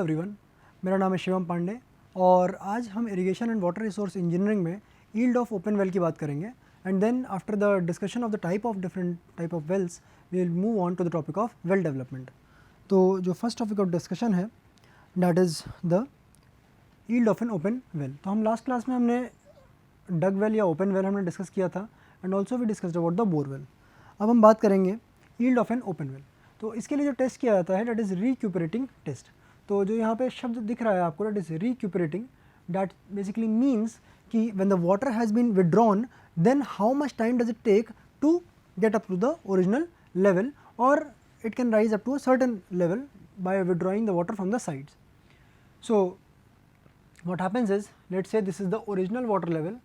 Everyone, मेरा नाम है शिवम पांडे और आज हम irrigation and water resource engineering में यील्ड ऑफ ओपन वेल की बात करेंगे and then after the discussion of the different type of wells we will move on to the topic of well development. तो जो फर्स्ट टॉपिक ऑफ डिस्कशन है that is the yield of an open well. तो हम last class में हमने dug well या open well हमने discuss किया था and also we discussed about the bore well. अब हम बात करेंगे yield of an open well. तो इसके लिए जो टेस्ट किया जाता है दैट इज़ रिक्यूपरेटिंग टेस्ट। तो जो यहाँ पे शब्द दिख रहा है आपको that is recuperating, that basically means कि when the water has been withdrawn then how much time does it take to get up to the original level और it can rise up to a certain level by withdrawing the water from the sides. So what happens is, let's say this is the original water level,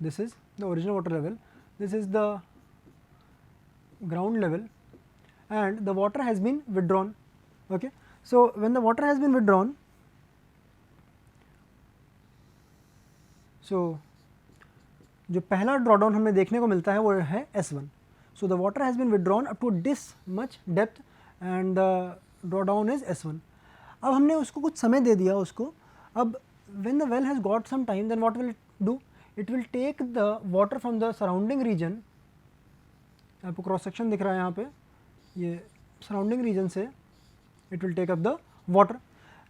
this is the original water level, this is the ground level and the water has been withdrawn. Okay. So when the water has been withdrawn, so जो पहला drawdown हमें देखने को मिलता है वो है S1. So the water has been withdrawn up to this much depth and the drawdown is S1. अब हमने उसको कुछ समय दे दिया उसको. अब when the well has got some time, then what will it do? It will take the water from the surrounding region. आपको cross section दिख रहा है यहाँ पे, ये surrounding region से it will take up the water.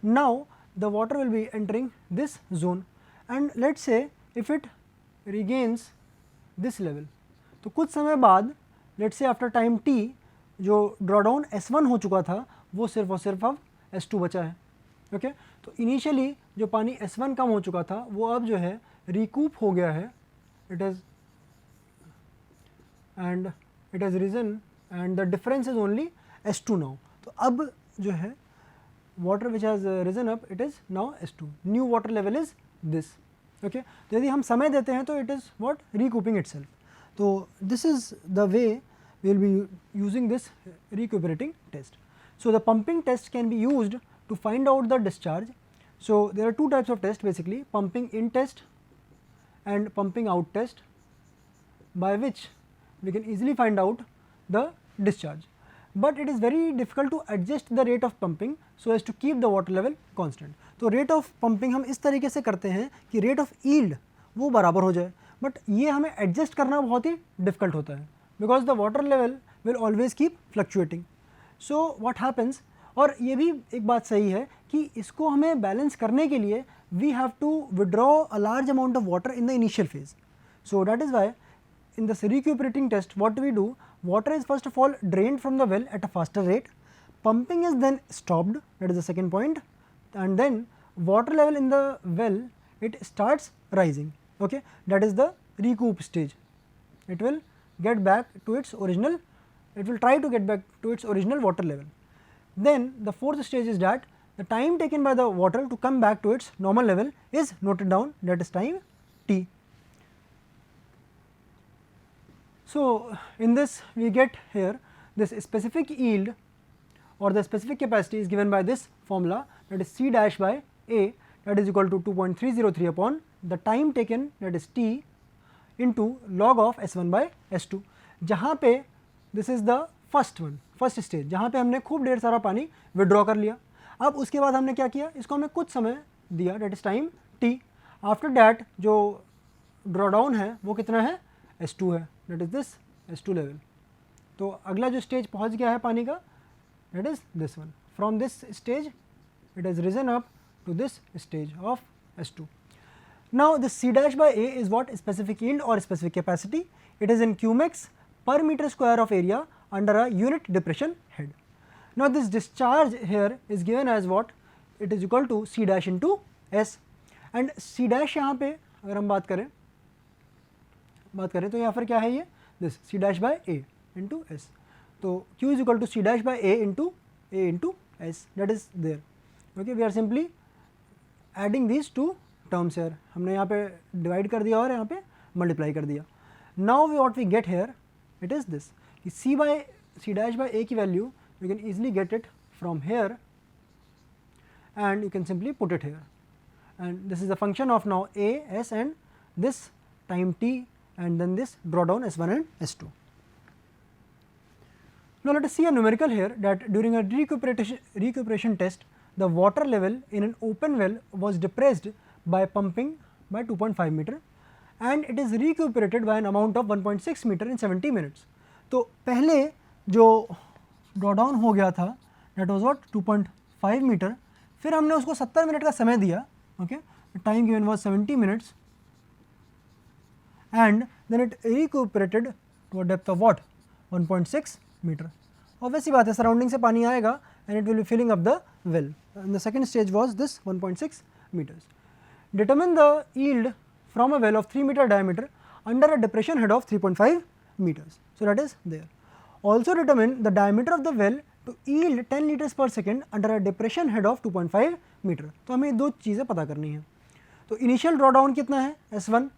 Now the water will be entering this zone and let's say if it regains this level, तो कुछ समय बाद let's say after time t जो ड्रॉडाउन S1 हो चुका था वो सिर्फ और सिर्फ अब S2 बचा है. ओके. तो इनिशियली जो पानी S1 कम हो चुका था वो अब जो है रिकूप हो गया है, it has risen and the difference is only S2 now. तो अब जो है water which has risen up it is now S2, new water level is this. Okay. तो यदि हम समय देते हैं तो it is what recouping itself. So this is the way we will be using this recuperating test. So the pumping test can be used to find out the discharge. So there are two types of tests basically, pumping in test and pumping out test, by which we can easily find out the discharge. But it is very difficult to adjust the rate of pumping so as to keep the water level constant. तो rate of pumping हम इस तरीके से करते हैं कि rate of yield वो बराबर हो जाए, बट ये हमें एडजस्ट करना बहुत ही डिफ़िकल्ट होता है because the water level will always keep fluctuating. So what happens, और ये भी एक बात सही है कि इसको हमें बैलेंस करने के लिए we have to withdraw a large amount of water in the initial phase. So that is why in this recuperating test what do we do, water is first of all drained from the well at a faster rate, pumping is then stopped, that is the second point, and then water level in the well it starts rising. Okay, that is the recoup stage. It will get back to its original, it will try to get back to its original water level. Then the fourth stage is that the time taken by the water to come back to its normal level is noted down, that is time t. So in this we get here this specific yield or the specific capacity is given by this formula, that is C dash by A, that is equal to 2.303 upon the time taken, that is t, into log of S1 by S2. जहाँ पे this is the first stage, जहाँ पे हमने खूब ढेर सारा पानी withdraw कर लिया. अब उसके बाद हमने क्या किया, इसको हमें कुछ समय दिया, that is time t. After that जो ड्रॉडाउन है वो कितना है, S2 है, that is this S2 level. तो अगला जो स्टेज पहुँच गया है पानी का, that is this one. From this stage it has risen up to this stage of S2. Now this C dash by A is what, specific yield or specific capacity. It is in cumecs per meter square of area under a unit depression head. Now this discharge here is given as what, it is equal to C dash into S, and C dash यहाँ पे अगर हम बात करें तो यहाँ पर क्या है ये, this C dash by A into S. तो Q is equal to C dash by A into S, that is there. Okay, we are simply adding these two terms here. हमने यहाँ पे डिवाइड कर दिया और यहाँ पे मल्टीप्लाई कर दिया. Now what we get here, it is this, कि C dash by A की value you can easily get it from here and you can simply put it here, and this is a function of now A, S and this time t and then this drawdown S1 and S2. Now let us see a numerical here that during a recuperation test the water level in an open well was depressed by pumping by 2.5 meter and it is recuperated by an amount of 1.6 meter in 70 minutes. तो पहले जो draw down हो गया था that was what 2.5 metre, फिर हमने उसको 70 minute का समय दिया, okay, time given was 70 minutes and then it recuperated to a depth of what 1.6 meter. Obviously बात है, सराउंडिंग से पानी आएगा and it will be filling up the well, and the second stage was this 1.6 meters. Determine the yield from a well of 3 meter diameter under a depression head of 3.5 meters. So that is there. Also determine the diameter of the well to yield 10 liters per second under a depression head of 2.5 meter. तो हमें दो चीज़ें पता करनी है. तो initial draw down कितना है S1,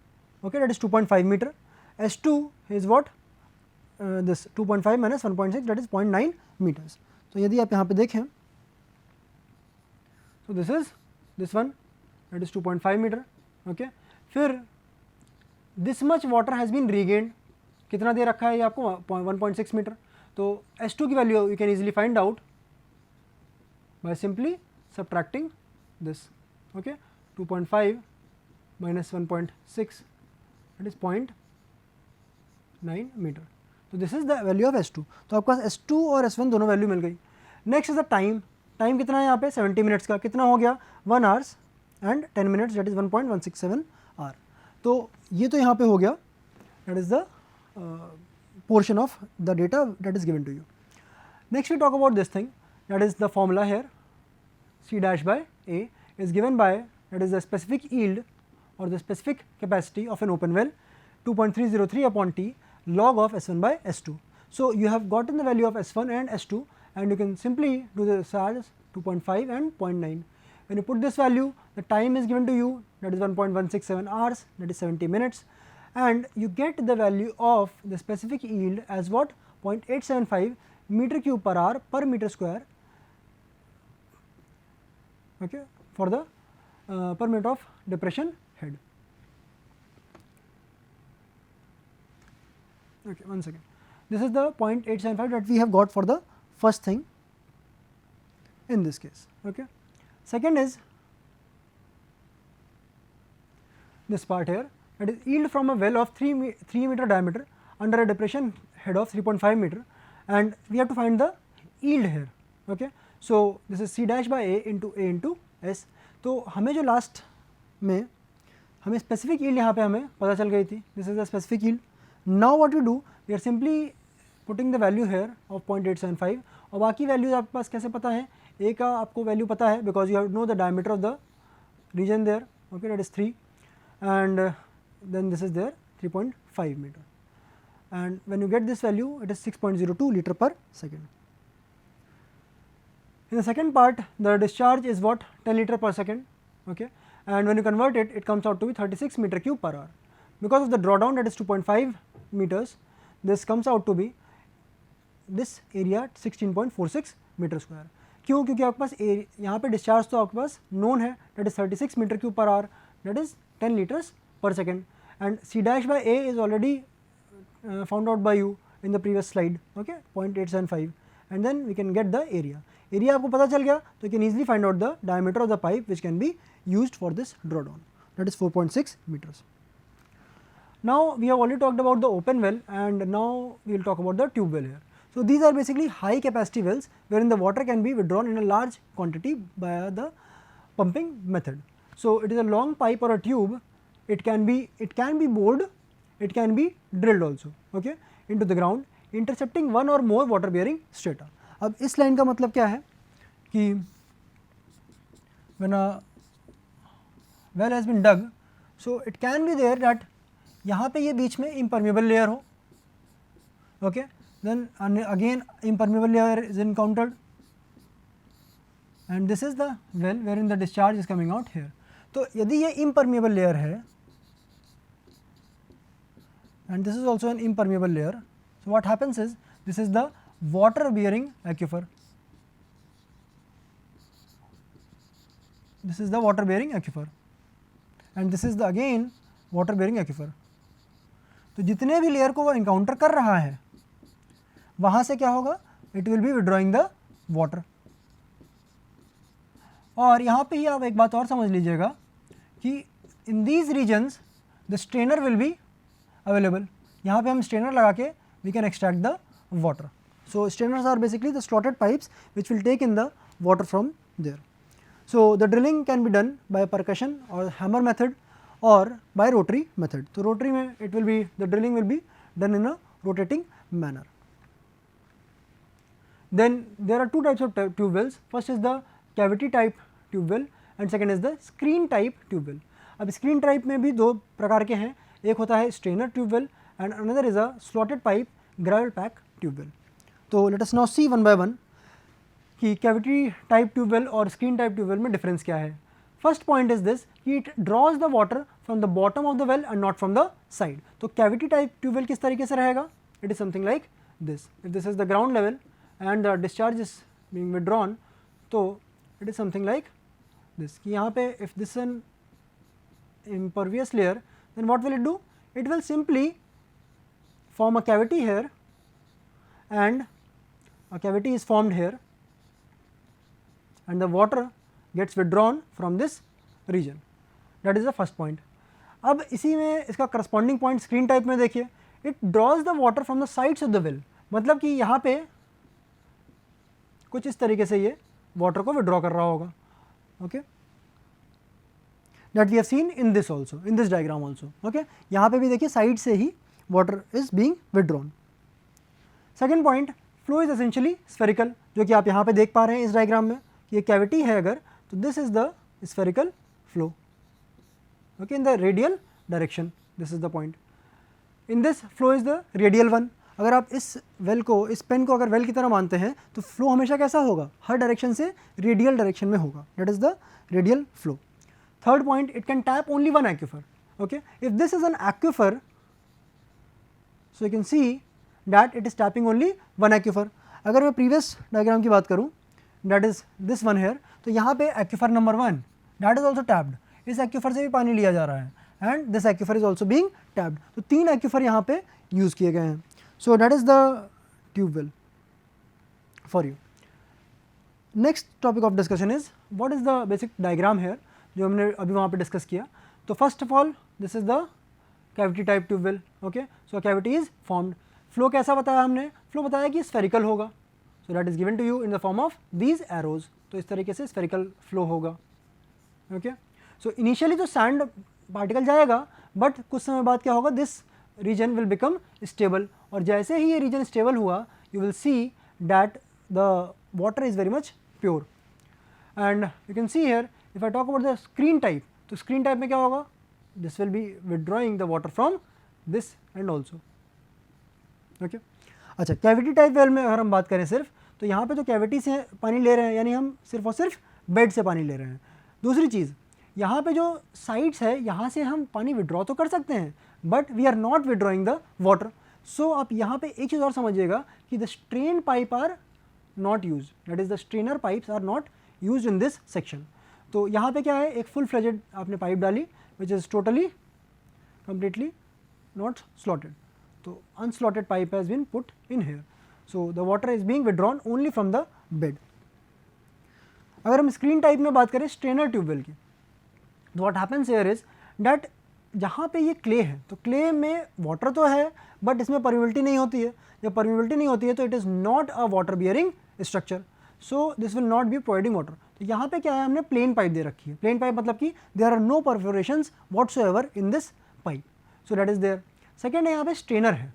okay, that is 2.5 meter. S2 is what this 2.5 minus 1.6, that is 0.9 meters. तो यदि आप यहाँ पे देखें, so this is this one, that is 2.5 meter, okay. फिर this much water has been regained, कितना दे रखा है ये आपको 1.6 मीटर. तो S2 की value you can easily find out by simply subtracting this, okay, 2.5 minus 1.6, that is 0.9 metre. तो this is the value of S2. तो आपके पास S2 और S1 दोनों वैल्यू मिल गई. Next is the time. Time कितना है यहाँ पे 70 मिनट्स का, कितना हो गया 1 hours and 10 minutes, that is 1.167 hour. तो ये तो यहाँ पे हो गया, that is the portion of the data that is given to you. Next we talk about this thing, that is the formula here, C dash by A is given by, that is the specific yield or the specific capacity of an open well 2.303 upon T log of S1 by S2. So you have gotten the value of S1 and S2 and you can simply do this as 2.5 and 0.9. When you put this value, the time is given to you, that is 1.167 hours, that is 70 minutes, and you get the value of the specific yield as what 0.875 meter cube per hour per meter square, okay, for the per minute of depression head. Okay, one second. This is the 0.875 that we have got for the first thing in this case. Okay. Second is this part here, that is yield from a well of 3 meter diameter under a depression head of 3.5 meter, and we have to find the yield here. Okay. So this is C dash by A into S. तो हमें जो last में हमें specific yield यहाँ पे हमें पता चल गई थी, this is the specific yield. Now what we do, we are simply putting the value here of 0.875 और बाकी वैल्यूज आपके पास कैसे पता है, A का आपको वैल्यू पता है because you have to know the diameter of the region there, okay, that is 3, and then this is there 3.5 meter, and when you get this value it is 6.02 liter per second. In the second part the discharge is what 10 liter per second, okay, and when you convert it, it comes out to be 36 meter cube per hour. Because of the drawdown, that is 2.5 meters, this comes out to be this area 16.46 meter square. क्यों? क्योंकि आपके पास यहाँ पे discharge तो आपके पास known है, that is 36 meter cube per hour, that is 10 liters per second, and C dash by A is already found out by you in the previous slide, okay, 0.875, and then we can get the area. Area आपको पता चल गया, तो you can easily find out the diameter of the pipe which can be used for this drawdown, that is 4.6 meters. Now we have already talked about the open well, and now we will talk about the tube well here. So these are basically high capacity wells wherein the water can be withdrawn in a large quantity by the pumping method. So it is a long pipe or a tube. It can be bored, it can be drilled also, okay, into the ground, intercepting one or more water bearing strata. अब इस line का मतलब क्या है कि when a well has been dug, so it can be there that यहाँ पे ये बीच में impermeable layer हो, okay, then again impermeable layer is encountered, and this is the well wherein the discharge is coming out here. तो यदि ये impermeable layer है and this is also an impermeable layer, so what happens is this is the water bearing aquifer. This is the water bearing aquifer and this is the again water bearing aquifer. तो जितने भी layer को वो encounter कर रहा है वहाँ से क्या होगा, it will B withdrawing the water, और यहाँ पे ही आप एक बात और समझ लीजिएगा कि in these reasons the strainer will be available. यहाँ पे हम स्ट्रेनर लगा के we can extract the water. So strainers are basically the slotted pipes which will take in the water from there. So the drilling can be done by percussion और hammer method और by rotary method. तो rotary में it will be the drilling will be done in a rotating manner. Then there are two types of tube wells. First is the cavity type tube well and second is the screen type tube well. अब screen type में भी दो प्रकार के हैं, एक होता है strainer tube well and another is a slotted pipe gravel pack tube well. तो let us now see one by one कि cavity type tube well और screen type tube well में difference क्या है. First point is this कि it draws the water from the bottom of the well and not from the side. तो cavity type tube well किस तरीके से रहेगा? It is something like this. If this is the ground level and the discharge is being withdrawn, तो it is something like this. कि यहाँ पे if this is an impervious layer, then what will it do? It will simply form a cavity here and a cavity is formed here and the water gets withdrawn from this region. That is the first point. अब इसी में इसका corresponding point screen type में देखिए, it draws the water from the sides of the well. मतलब कि यहाँ पे कुछ इस तरीके से ये water को withdraw कर रहा होगा. Okay? That we have seen in this also, in this diagram also. Okay? यहाँ पे भी देखिए side से ही water is being withdrawn. Second point, flow is essentially spherical, जो कि आप यहाँ पे देख पा रहे हैं इस diagram में कि ये cavity है अगर, तो this is the spherical flow. Okay, in the radial direction, this is the point. In this flow is the radial one. अगर आप इस well को, इस pen को अगर well की तरह मानते हैं तो flow हमेशा कैसा होगा? हर direction से radial direction में होगा. That is the radial flow. Third point, it can tap only one aquifer. Okay, if this is an aquifer, so you can see that it is tapping only one aquifer. अगर मैं previous diagram की बात करूँ, that is this one here, तो यहाँ पे aquifer number 1 that is also tapped. इस aquifer से भी पानी लिया जा रहा है and this aquifer is also being tapped. तो 3 aquifer यहाँ पे use किए गए हैं. So that is the tube well for you. Next topic of discussion is what is the basic diagram here जो हमने अभी वहाँ पे discuss किया. तो first of all this is the cavity type tube well. Okay, so a cavity is formed. Flow कैसा बताया हमने? Flow बताया कि spherical होगा. So that is given to you in the form of these arrows. तो इस तरीके से spherical flow होगा. Okay, so initially तो sand particle जाएगा, but कुछ समय बाद क्या होगा? This region will become stable. और जैसे ही ये region stable हुआ, you will see that the water is very much pure. And you can see here, if I talk about the screen type, तो screen type में क्या होगा? This will be withdrawing the water from this end also. Okay. अच्छा, cavity type well में अगर हम बात करें सिर्फ, तो यहाँ पे तो cavity से पानी ले रहे हैं, यानी हम सिर्फ और सिर्फ बेड से पानी ले रहे हैं. दूसरी चीज़, यहाँ पे जो साइड्स है, यहाँ से हम पानी विड्रॉ तो कर सकते हैं, but we are not withdrawing the water. So आप यहाँ पे एक चीज़ और समझिएगा कि the strain pipe are not use, that is the strainer pipes are not use in this section. तो यहाँ पे क्या है, एक फुल फ्लेजेड आपने पाइप डाली which is totally completely not slotted. तो unslotted pipe has been put in here. So the water is being withdrawn only from the bed. अगर हम स्क्रीन टाइप में बात करें स्ट्रेनर ट्यूबवेल की, what happens here is that जहाँ पे ये क्ले है, तो क्ले में वाटर तो है बट इसमें परमिबिलिटी नहीं होती है. जब परमिबिलिटी नहीं होती है तो it is not a water bearing structure, so this will not be providing water. तो यहाँ पे क्या है, हमने प्लेन पाइप दे रखी है. प्लेन पाइप मतलब कि there are no perforations whatsoever in this pipe. So that is there. Second है यहाँ पे स्ट्रेनर है.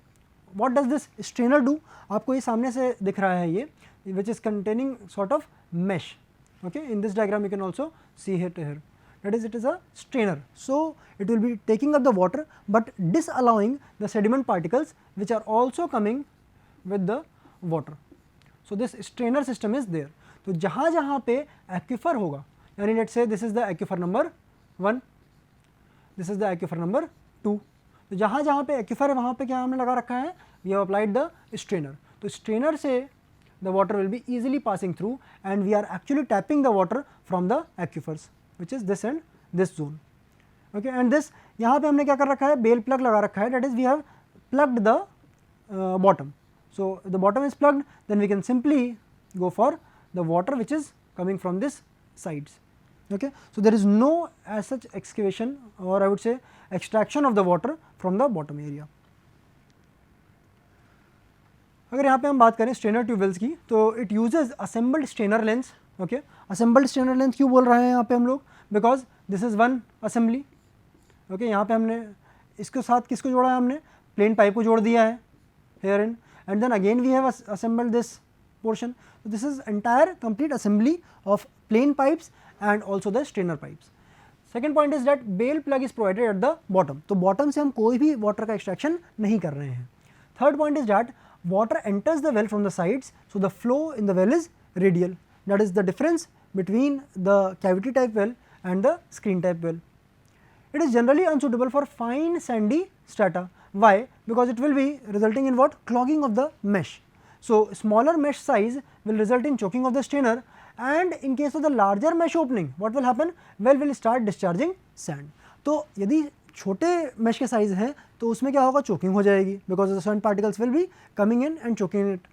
What does this strainer do? आपको ये सामने से दिख रहा है ये, which is containing sort of mesh. Okay, in this diagram you can also see it here, that is it is a strainer. So it will be taking up the water but disallowing the sediment particles which are also coming with the water. So this strainer system is there. तो जहाँ जहाँ पे aquifer होगा, यानी let's say this is the aquifer number 1, this is the aquifer number 2. तो जहाँ जहाँ पे aquifer है वहाँ पे क्या हमने लगा रखा है, we have applied the strainer. तो strainer से the water will be easily passing through and we are actually tapping the water from the aquifers which is this and this zone. Okay, and this यहाँ पे हमने क्या कर रखा है, bell plug लगा रखा है, that is we have plugged the bottom. So if the bottom is plugged, then we can simply go for the water which is coming from this sides. Okay, so there is no as such excavation or I would say extraction of the water from the bottom area. अगर यहाँ पे हम बात करें strainer tube wells की, तो it uses assembled strainer lens. Okay, assembled strainer lens क्यों बोल रहे हैं यहाँ पे हम लोग, because this is one assembly. Okay, यहाँ पे हमने इसके साथ किसको जोड़ा है, हमने प्लेन पाइप को जोड़ दिया है here in, and then again we have assembled this portion. So this is entire complete assembly of plain pipes and also the strainer pipes. Second point is that bail plug is provided at the bottom. तो bottom से हम कोई भी water का extraction नहीं कर रहे हैं. Third point is that water enters the well from the sides, so the flow in the well is radial. That is the difference between the cavity type well and the screen type well. It is generally unsuitable for fine sandy strata. Why? Because it will be resulting in what? Clogging of the mesh. So smaller mesh size will result in choking of the strainer, and in case of the larger mesh opening, what will happen? Well will start discharging sand. तो यदि छोटे mesh के size हैं तो उसमें क्या होगा, choking हो जाएगी, because the sand particles will be coming in and choking it.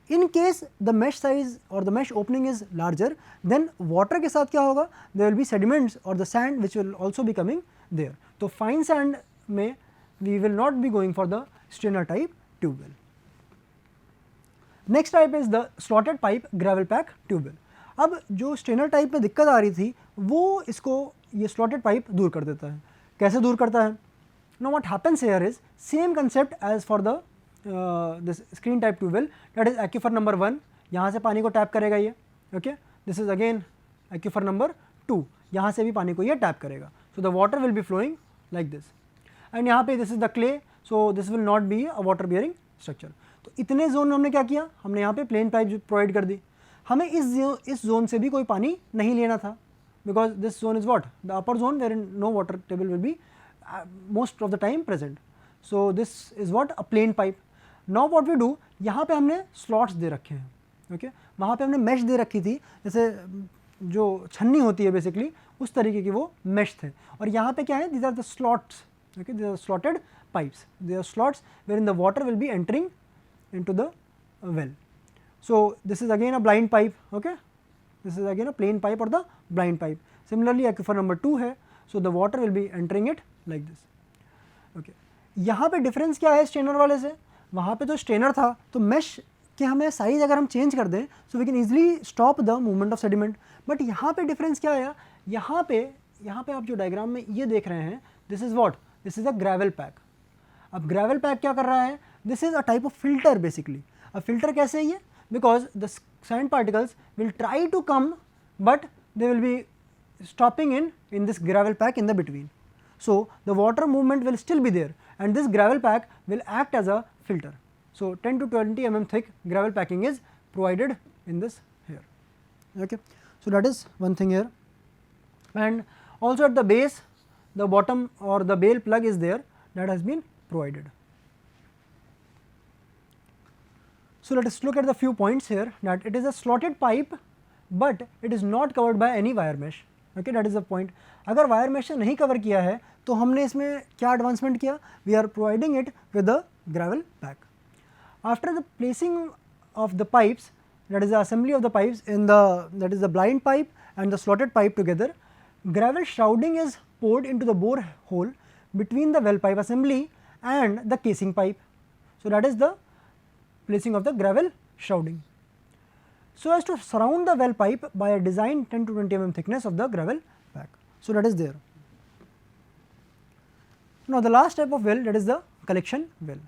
In case the mesh size or the mesh opening is larger, then water के साथ क्या होगा, there will be sediments or the sand which will also be coming there. तो fine sand में we will not be going for the strainer type tube well. Next type is the slotted pipe gravel pack tube well. अब जो strainer type में दिक्कत आ रही थी वो इसको ये स्लॉटेड पाइप दूर कर देता है. कैसे दूर करता है? No what happens here is same concept as for the this screen type tube well, that is aquifer number 1, यहाँ से पानी को टैप करेगा ये. Okay, this is again aquifer number 2, यहाँ से भी पानी को ये टैप करेगा. So the water will be flowing like this, and यहाँ पे this is the clay, so this will not be a water bearing structure. तो इतने जोन में हमने क्या किया, हमने यहाँ पे प्लेन पाइप प्रोवाइड कर दी. हमें इस जोन से भी कोई पानी नहीं लेना था, because this zone is what, the upper zone where in no water table will be most of the time present. So this is what, a plain pipe. Now what we do, यहाँ पे हमने slots दे रखे हैं. Okay, वहाँ पे हमने mesh दे रखी थी, जैसे जो छन्नी होती है बेसिकली उस तरीके की वो मेश थे. और यहाँ पे क्या है, these are the slots. Okay, these are slotted pipes, they are slots wherein the water will be entering into the well. So this is again a blind pipe. Okay, this is again a plain pipe or the blind pipe. Similarly aquifer number 2 है, so the water will be entering it like this. Okay, यहाँ पे difference क्या है strainer वाले से, वहाँ पे तो स्ट्रेनर था तो मेश के हमें साइज अगर हम चेंज कर दें so we can easily stop the movement of sediment. But यहाँ पे डिफरेंस क्या आया, यहाँ पे आप जो डायग्राम में ये देख रहे हैं, this is what, this is a gravel pack. अब ग्रेवल पैक क्या कर रहा है, this is a type of filter basically. अब फिल्टर कैसे है ये, because the sand particles will try to come but they will be stopping in this gravel pack in the between. So the water movement will still be there and this gravel pack will act as a filter. So 10 to 20 mm thick gravel packing is provided in this here. Okay, so that is one thing here. And also at the base the bottom or the bail plug is there, that has been provided. So let us look at the few points here, that it is a slotted pipe but it is not covered by any wire mesh. Okay, that is the point. अगर wire mesh से नहीं cover किया है तो हमने इसमें क्या advancement किया, we are providing it with the gravel pack. After the placing of the pipes, that is the assembly of the pipes in the, that is the blind pipe and the slotted pipe together, gravel shrouding is poured into the bore hole between the well pipe assembly and the casing pipe. So that is the placing of the gravel shrouding, so as to surround the well pipe by a designed 10 to 20 mm thickness of the gravel pack. So that is there. Now the last type of well, that is the collection well.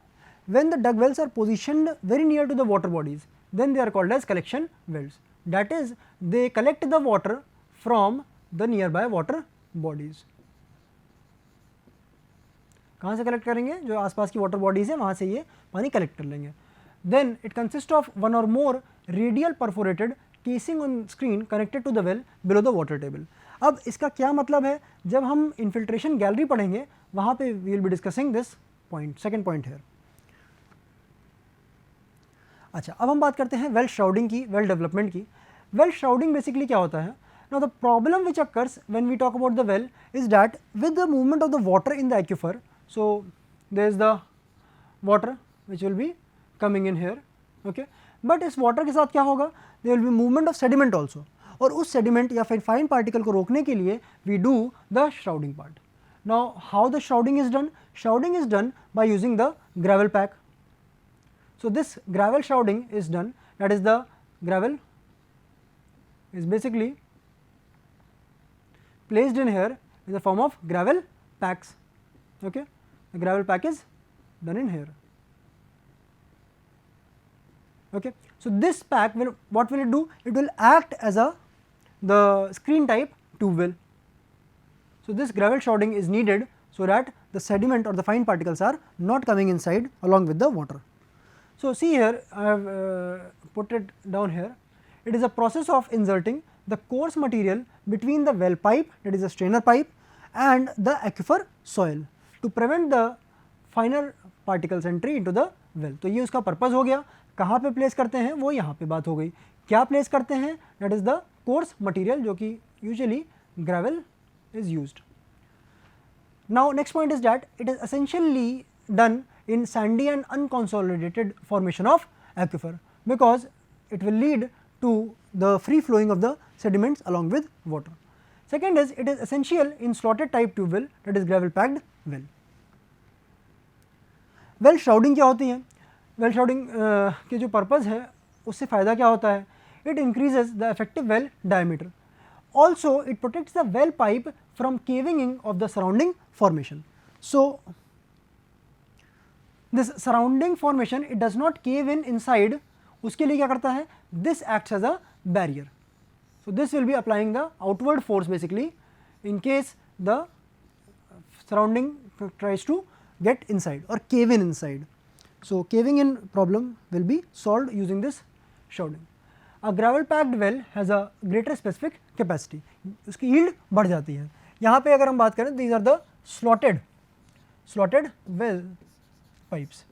When the dug wells are positioned very near to the water bodies, then they are called as collection wells. That is, they collect the water from the nearby water bodies. कहाँ से collect करेंगे, जो आसपास की water bodies है वहाँ से ये पानी कलेक्ट कर लेंगे. Then it consists of one or more radial perforated casing on screen connected to the well below the water table. अब इसका क्या मतलब है, जब हम इन्फिल्ट्रेशन गैलरी पढ़ेंगे वहाँ पे we will be discussing this point, second point here. अच्छा, अब हम बात करते हैं वेल श्राउडिंग की, वेल डेवलपमेंट की. वेल श्राउडिंग बेसिकली क्या होता है. Now the problem which occurs when we talk about the well is that with the movement of the water in the aquifer, so there is the water which will be coming in here. Okay, but इस water के साथ क्या होगा, there will be movement of sediment also. और उस sediment या फिर fine particle को रोकने के लिए we do the shrouding part. Now how the shrouding is done? Shrouding is done by using the gravel pack. So this gravel shrouding is done, that is the gravel is basically placed in here in the form of gravel packs. Okay, the gravel pack is done in here. Okay, so this pack will, what will it do? It will act as the screen type tube well. So this gravel shrouding is needed so that the sediment or the fine particles are not coming inside along with the water. So see here, I have put it down here. It is a process of inserting the coarse material between the well pipe, that is the strainer pipe, and the aquifer soil to prevent the finer particles entry into the well. तो ये उसका purpose हो गया. कहाँ पे place करते हैं वो यहाँ पे बात हो गई. क्या प्लेस करते हैं? That is the course material जो कि usually gravel is used. Now next point is that it is essentially done in sandy and unconsolidated formation of aquifer, because it will lead to the free flowing of the sediments along with water. Second is, it is essential in slotted type tube well, that is gravel packed well. Well shrouding क्या होती है? Well shrouding के जो purpose है उससे फ़ायदा क्या होता है? It increases the effective well diameter. Also it protects the well pipe from caving in of the surrounding formation. So this surrounding formation, it does not cave in inside. उसके लिए क्या करता है? This acts as a barrier. So this will be applying the outward force basically in case the surrounding tries to get inside or cave in inside. So caving in problem will be solved using this shrouding. A gravel packed well has a greater specific capacity. उसकी yield बढ़ जाती है. यहाँ पे अगर हम बात करें, these are the slotted well pipes.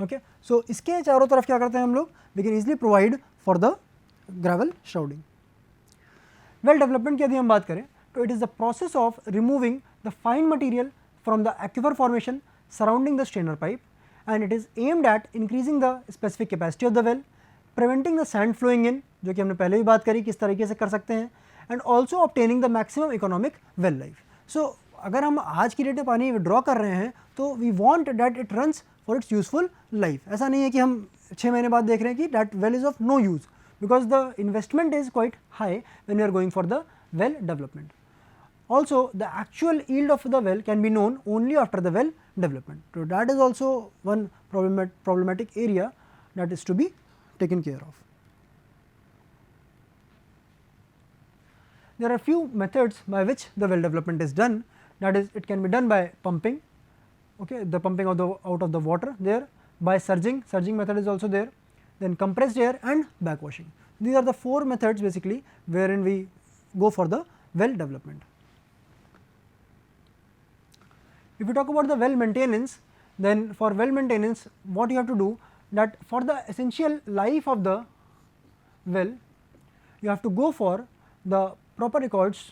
Okay, so इसके चारों तरफ क्या करते हैं हम लोग? We can easily provide for the gravel shrouding. Well development की यदि हम बात करें तो it is the process of removing the fine material from the aquifer formation surrounding the strainer pipe, and it is aimed at increasing the specific capacity of the well, preventing the sand flowing in, जो कि हमने पहले भी बात करी किस तरीके से कर सकते हैं, and also obtaining the maximum economic well life. So अगर हम आज की डेट में पानी विड्रॉ कर रहे हैं तो we want that it runs for its useful life. ऐसा नहीं है कि हम 6 महीने बाद देख रहे हैं कि that well is of no use, because the investment is quite high when you are going for the well development. Also the actual yield of the well can be known only after the well development. So that is also one problematic area that is to be taken care of. There are few methods by which the well development is done. That is, it can be done by pumping, okay, the pumping of the out of the water there, by surging method is also there, then compressed air and backwashing. These are the 4 methods basically wherein we go for the well development. If we talk about the well maintenance, then for well maintenance what you have to do, that for the essential life of the well you have to go for the proper records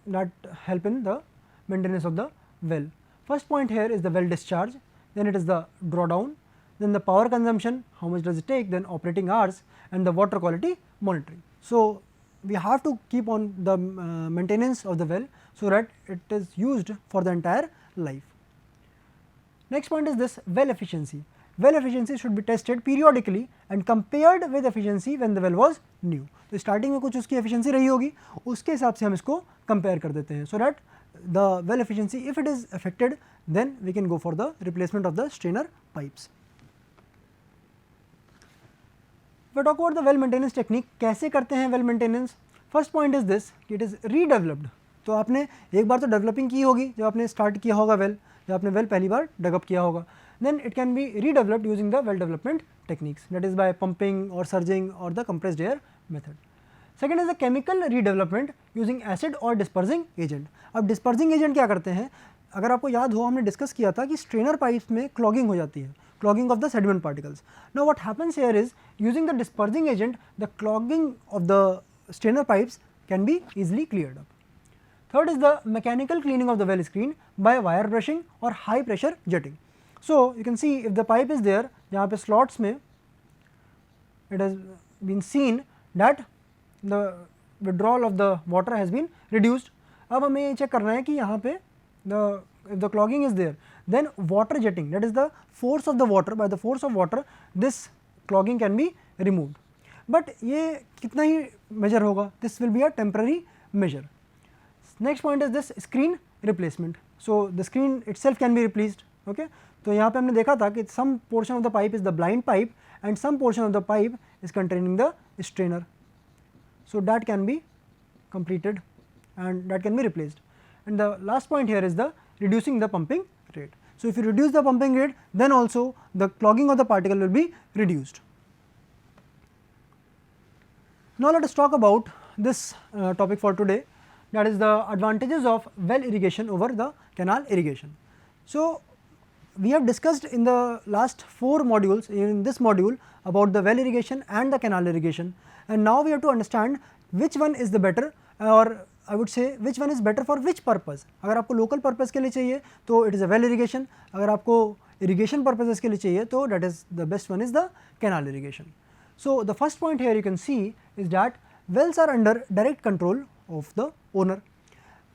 that help in the maintenance of the well. First point here is the well discharge, then it is the drawdown, then the power consumption, how much does it take, then operating hours, and the water quality monitoring. So we have to keep on the maintenance of the well so that it is used for the entire life. Next point is this well efficiency. Well efficiency should be tested periodically and compared with efficiency when the well was new. तो starting में कुछ उसकी efficiency रही होगी, उसके हिसाब से हम इसको compare कर देते हैं, so that the well efficiency, if it is affected, then we can go for the replacement of the strainer pipes. If we talk about the well maintenance technique, कैसे करते हैं well maintenance? First point is this, it is redeveloped. तो आपने एक बार तो developing की होगी जब आपने start किया होगा well, जब आपने well पहली बार dug up किया होगा, then it can be redeveloped using the well development techniques, that is by pumping or surging or the compressed air method. Second is the chemical redevelopment using acid or dispersing agent. अब dispersing agent क्या करते हैं? अगर आपको याद हो, हमने discuss किया था कि strainer pipes में clogging हो जाती है, clogging of the sediment particles. Now what happens here is, using the dispersing agent, the clogging of the strainer pipes can be easily cleared up. Third is the mechanical cleaning of the well screen by wire brushing or high pressure jetting. So you can see if the pipe is there, जहाँ पे slots में it has been seen that the withdrawal of the water has been reduced. अब हमें ये check करना है कि यहाँ पे if the clogging is there, then water jetting, that is the force of the water, by the force of water this clogging can be removed. But ये कितना ही measure होगा, this will be a temporary measure. Next point is this screen replacement. So the screen itself can be replaced. Okay, तो यहाँ पे हमने देखा था कि some portion of the pipe is the blind pipe and some portion of the pipe is containing the strainer. So that can be completed and that can be replaced. And the last point here is the reducing the pumping rate. So if you reduce the pumping rate, then also the clogging of the particle will be reduced. Now let us talk about this topic for today, that is the advantages of well irrigation over the canal irrigation. So we have discussed in the last 4 modules, in this module, about the well irrigation and the canal irrigation, and now we have to understand which one is the better, or I would say which one is better for which purpose. अगर आपको local purpose के लिए चाहिए तो it is a well irrigation, अगर आपको irrigation purposes के लिए चाहिए तो that is the best one is the canal irrigation. So the first point here you can see is that wells are under direct control of the owner.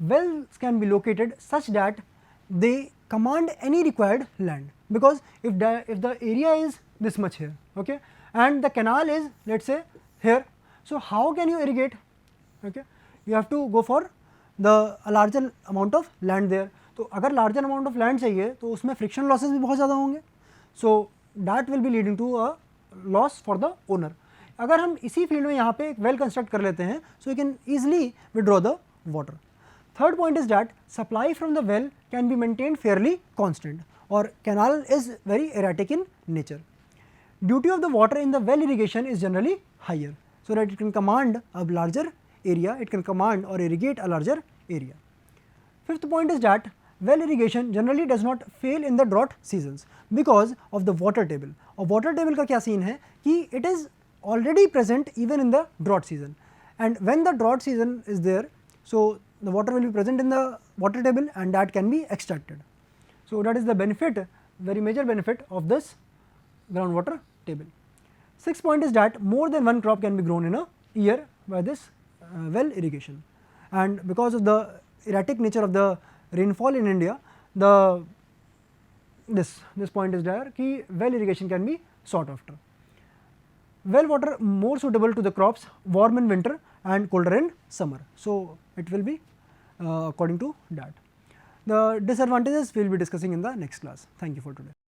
Wells can be located such that they command any required land, because if the area is this much here, okay, and the canal is, let us say, here, so how can you irrigate? Okay, you have to go for a larger amount of land there. तो अगर larger amount of land चाहिए तो उसमें friction losses भी बहुत ज़्यादा होंगे, so that will be leading to a loss for the owner. अगर हम इसी फील्ड में यहाँ पे एक well construct कर लेते हैं, so you can easily withdraw the water. Third point is that supply from the well can be maintained fairly constant, or canal is very erratic in nature. Duty of the water in the well irrigation is generally higher, so that it can command a larger area, it can command or irrigate a larger area. Fifth point is that well irrigation generally does not fail in the drought seasons because of the water table. और water table का क्या scene है कि it is already present even in the drought season, and when the drought season is there, so the water will be present in the water table and that can be extracted. So that is the benefit, very major benefit of this groundwater table. Sixth point is that more than one crop can be grown in a year by this well irrigation, and because of the erratic nature of the rainfall in India, this point is there कि well irrigation can be sought after. Well water more suitable to the crops warm in winter and colder in summer, so it will be according to that. The disadvantages we will be discussing in the next class. Thank you for today.